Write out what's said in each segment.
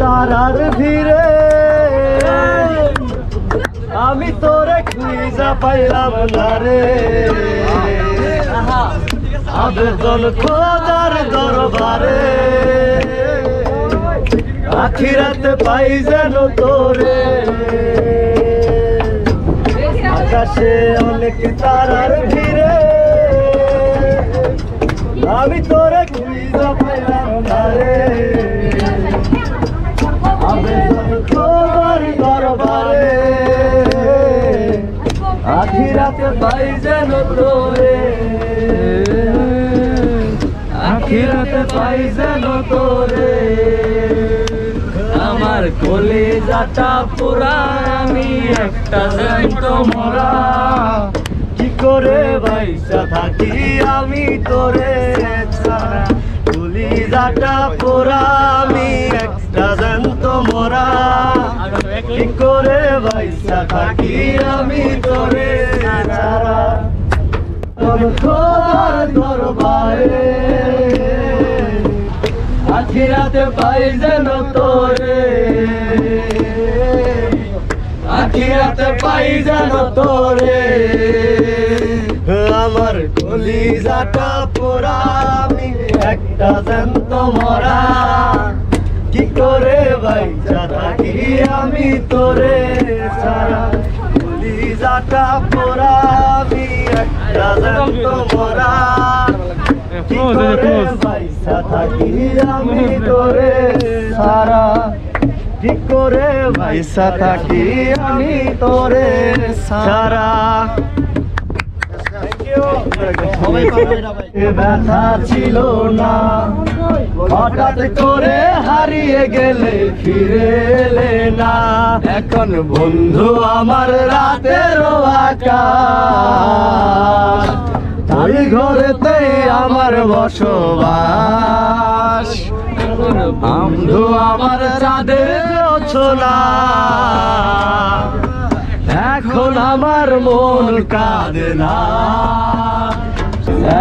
তারার ভিড়ে আমি তোরে খুঁজা পাইলাম না রে। আবেদন খোদার দরবারে আখিরাতে পাই যেন তোরে। আকাশে অনেক তারার ভিড়ে আমি তোরে খুঁজা পাইলাম না রে। আবেদন খোদার দরবারে আখিরাতে পাই যেন তোরে। আখিরাতে পাই যেন তোরে। আমার কলিজাটা পুরা আমি একটা জ্যান্ত মরা। কি করে বাইসা থাকি আমি তোরে ছাড়া। কলিজাটা পুরা আমি একটা জ্যান্ত মরা। কি করে বাইসা থাকি আমি তোরে ছাড়া। খোদার দরবারে আখিরাতে পাই যেন তোরে। আখিরাতে পাই যেন তোরে। আমার কলিজাটা পোড়া আমি একটা জ্যান্ত মরা। কি করে বাইচা থাকি আমি তোরে ছাড়া। কলিজাটা পোড়া আমি একটা জ্যান্ত মরা। কি করে বাইচা থাকি আমি তোরে ছাড়া। কি করে বাইচা থাকি আমি তোরে ছাড়া। ব্যথা ছিল না হঠাৎ করে হারিয়ে গেলে ফিরে এলে না। এখন বন্ধু আমার রাতের আকাশ। তাই ঘরেতে আমার বসবাস। বন্ধু আমার চাঁদের ছোলা। এখন আমার মন কাঁদে না।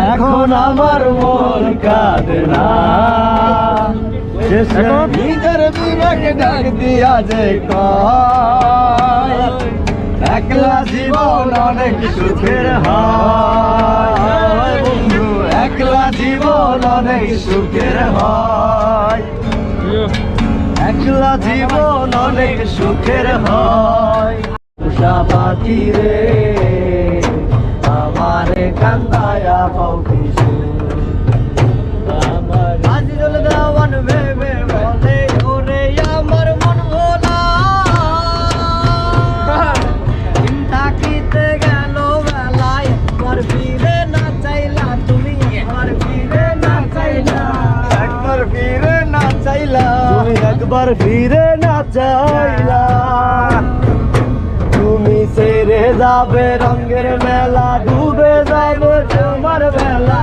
এখন আমার মন কাঁদে না। নিজের বিবেকে ডাক দিয়া যে কয় একলা জীবন অনেক সুখের হয়। বন্ধু একলা জীবন অনেক সুখের হয়। একলা জীবন অনেক সুখের হয়। উষা পাখি রে আমারে কান্দায়া পাও কিছু। আমার আজিজুল দেওয়ান ভেবে বলে ওরে আমার মন ভোলা। থাকিতে গেল বেলায় একবার ফিরে না চাইলা তুমি। একবার ফিরে না চাইলা। একবার ফিরে না চাইলা তুমি। একবার ফিরে না চাইলা। তুমি ছেড়ে যাবে রঙের মেলা। ডুবে যাবে তোমার বেলা।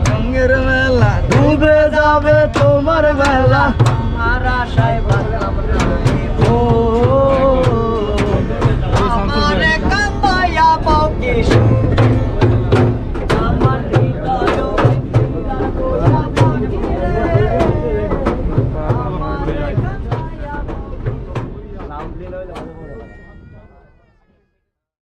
রঙের মেলা ডুবে যাবে তোমার বেলা। আমার আশায় বাঁধলাম না।